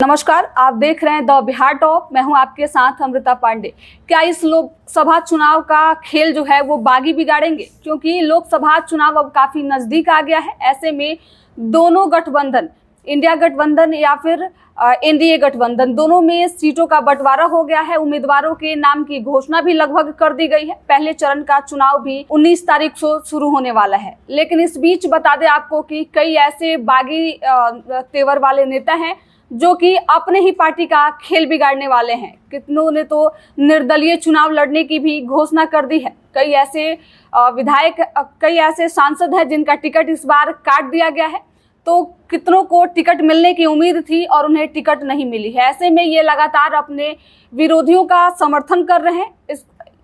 नमस्कार, आप देख रहे हैं द बिहार टॉप। मैं हूं आपके साथ अमृता पांडे। क्या इस लोकसभा चुनाव का खेल जो है वो बागी बिगाड़ेंगे? क्योंकि लोकसभा चुनाव अब काफी नजदीक आ गया है। ऐसे में दोनों गठबंधन, इंडिया गठबंधन या फिर एनडीए गठबंधन, दोनों में सीटों का बंटवारा हो गया है। उम्मीदवारों के नाम की घोषणा भी लगभग कर दी गई है। पहले चरण का चुनाव भी 19 तारीख को शुरू होने वाला है। लेकिन इस बीच बता दें आपको कि कई ऐसे बागी तेवर वाले नेता हैं जो कि अपने ही पार्टी का खेल बिगाड़ने वाले हैं। कितनों ने तो निर्दलीय चुनाव लड़ने की भी घोषणा कर दी है। कई ऐसे विधायक, कई ऐसे सांसद हैं जिनका टिकट इस बार काट दिया गया है। तो कितनों को टिकट मिलने की उम्मीद थी और उन्हें टिकट नहीं मिली है। ऐसे में ये लगातार अपने विरोधियों का समर्थन कर रहे हैं।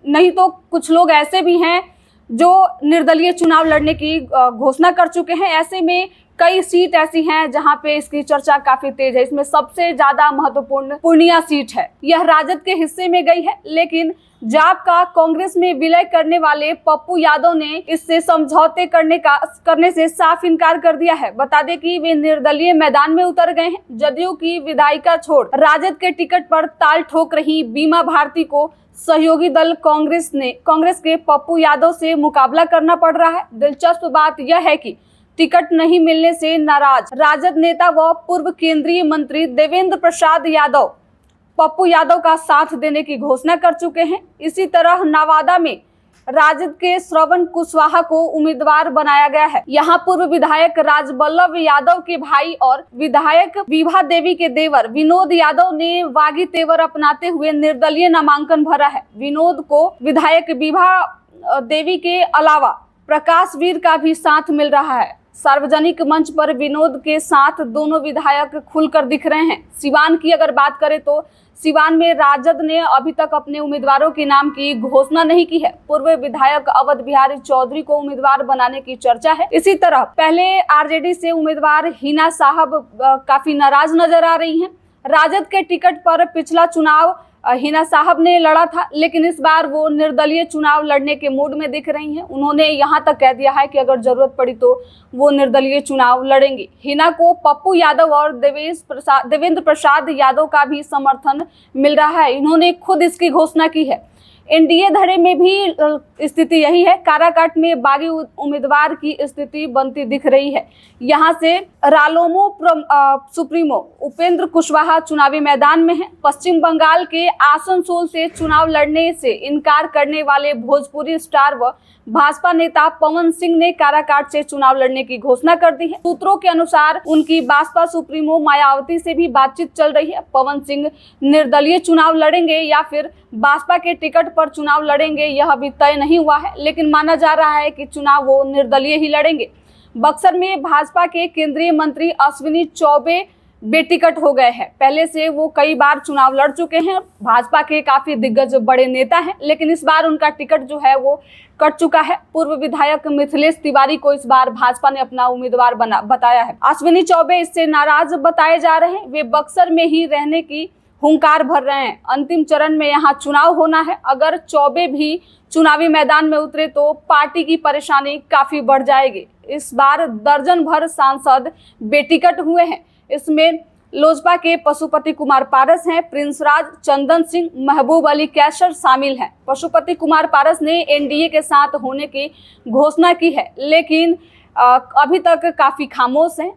नहीं तो कुछ लोग ऐसे भी हैं जो निर्दलीय चुनाव लड़ने की घोषणा कर चुके हैं। ऐसे में कई सीट ऐसी हैं जहां पे इसकी चर्चा काफी तेज है। इसमें सबसे ज्यादा महत्वपूर्ण पूर्णिया सीट है। यह राजद के हिस्से में गई है, लेकिन जाप का कांग्रेस में विलय करने वाले पप्पू यादव ने इससे समझौते करने से साफ इनकार कर दिया है। बता दें कि वे निर्दलीय मैदान में उतर गए हैं। जदयू की विधायिका छोड़ राजद के टिकट पर ताल ठोक रही बीमा भारती को सहयोगी दल कांग्रेस के पप्पू यादव से मुकाबला करना पड़ रहा है। दिलचस्प बात यह है कि टिकट नहीं मिलने से नाराज राजद नेता व पूर्व केंद्रीय मंत्री देवेंद्र प्रसाद यादव पप्पू यादव का साथ देने की घोषणा कर चुके हैं। इसी तरह नवादा में राजद के श्रवण कुशवाहा को उम्मीदवार बनाया गया है। यहाँ पूर्व विधायक राजबल्लभ यादव के भाई और विधायक विभा देवी के देवर विनोद यादव ने बागी तेवर अपनाते हुए निर्दलीय नामांकन भरा है। विनोद को विधायक विभा देवी के अलावा प्रकाश वीर का भी साथ मिल रहा है। सार्वजनिक मंच पर विनोद के साथ दोनों विधायक खुलकर दिख रहे हैं। सिवान की अगर बात करें तो सिवान में राजद ने अभी तक अपने उम्मीदवारों के नाम की घोषणा नहीं की है। पूर्व विधायक अवध बिहारी चौधरी को उम्मीदवार बनाने की चर्चा है। इसी तरह पहले आरजेडी से उम्मीदवार हिना साहब काफी नाराज नजर आ रही हैं। राजद के टिकट पर पिछला चुनाव हिना साहब ने लड़ा था, लेकिन इस बार वो निर्दलीय चुनाव लड़ने के मूड में दिख रही हैं। उन्होंने यहाँ तक कह दिया है कि अगर जरूरत पड़ी तो वो निर्दलीय चुनाव लड़ेंगी। हिना को पप्पू यादव और देवेंद्र प्रसाद यादव का भी समर्थन मिल रहा है। इन्होंने खुद इसकी घोषणा की है। एनडीए धड़े में भी स्थिति यही है। काराकाट में बागी उम्मीदवार की स्थिति बनती दिख रही है। यहाँ से रालोमो सुप्रीमो उपेंद्र कुशवाहा चुनावी मैदान में है। पश्चिम बंगाल के आसनसोल से चुनाव लड़ने से इनकार करने वाले भोजपुरी स्टार व भाजपा नेता पवन सिंह ने काराकाट से चुनाव लड़ने की घोषणा कर दी है। सूत्रों के अनुसार उनकी बसपा सुप्रीमो मायावती से भी बातचीत चल रही है। पवन सिंह निर्दलीय चुनाव लड़ेंगे या फिर बसपा के टिकट पर चुनाव लड़ेंगे, यह अभी तय नहीं हुआ है, लेकिन माना जा रहा है कि चुनाव वो निर्दलीय ही लड़ेंगे। बक्सर में भाजपा के केंद्रीय मंत्री अश्विनी चौबे बेटिकट हो गए हैं। पहले से वो कई बार चुनाव लड़ चुके हैं। भाजपा के काफी दिग्गज बड़े नेता हैं, लेकिन इस बार उनका टिकट जो है वो कट चुका है। पूर्व विधायक मिथिलेश तिवारी को इस बार भाजपा ने अपना उम्मीदवार बताया है। अश्विनी चौबे इससे नाराज बताए जा रहे हैं। वे बक्सर में ही रहने की हुंकार भर रहे हैं। अंतिम चरण में यहाँ चुनाव होना है। अगर चौबे भी चुनावी मैदान में उतरे तो पार्टी की परेशानी काफी बढ़ जाएगी। इस बार दर्जन भर सांसद बेटिकट हुए हैं। इसमें लोजपा के पशुपति कुमार पारस हैं, प्रिंस राज, चंदन सिंह, महबूब अली कैसर शामिल हैं। पशुपति कुमार पारस ने एनडीए के साथ होने की घोषणा की है, लेकिन अभी तक काफी खामोश हैं।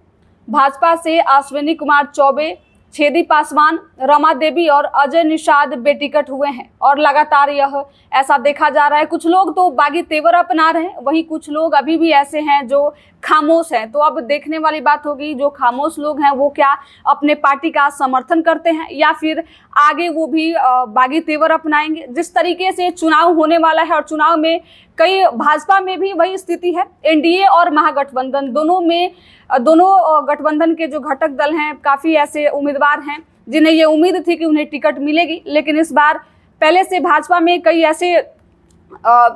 भाजपा से अश्विनी कुमार चौबे, छेदी पासवान, रमा देवी और अजय निषाद बेटिकट हुए हैं और लगातार यह ऐसा देखा जा रहा है। कुछ लोग तो बागी तेवर अपना रहे हैं, वहीं कुछ लोग अभी भी ऐसे हैं जो खामोश हैं। तो अब देखने वाली बात होगी, जो खामोश लोग हैं वो क्या अपने पार्टी का समर्थन करते हैं या फिर आगे वो भी बागी तेवर अपनाएंगे। जिस तरीके से चुनाव होने वाला है और चुनाव में कई, भाजपा में भी वही स्थिति है। एनडीए और महागठबंधन दोनों गठबंधन के जो घटक दल हैं, काफी ऐसे उम्मीदवार हैं जिन्हें ये उम्मीद थी कि उन्हें टिकट मिलेगी, लेकिन इस बार पहले से भाजपा में कई ऐसे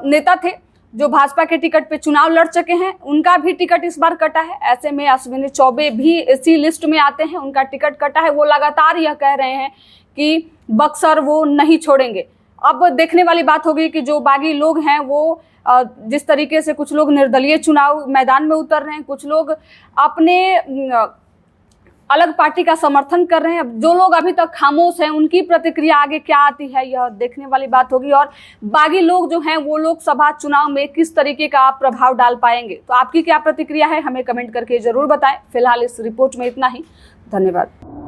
नेता थे जो भाजपा के टिकट पे चुनाव लड़ चुके हैं, उनका भी टिकट इस बार कटा है। ऐसे में अश्विनी चौबे भी इसी लिस्ट में आते हैं, उनका टिकट कटा है। वो लगातार यह कह रहे हैं कि बक्सर वो नहीं छोड़ेंगे। अब देखने वाली बात होगी कि जो बागी लोग हैं वो जिस तरीके से कुछ लोग निर्दलीय चुनाव मैदान में उतर रहे हैं, कुछ लोग अपने अलग पार्टी का समर्थन कर रहे हैं। जो लोग अभी तक खामोश हैं उनकी प्रतिक्रिया आगे क्या आती है यह देखने वाली बात होगी, और बागी लोग जो हैं वो लोकसभा चुनाव में किस तरीके का प्रभाव डाल पाएंगे। तो आपकी क्या प्रतिक्रिया है हमें कमेंट करके जरूर बताएं। फिलहाल इस रिपोर्ट में इतना ही, धन्यवाद।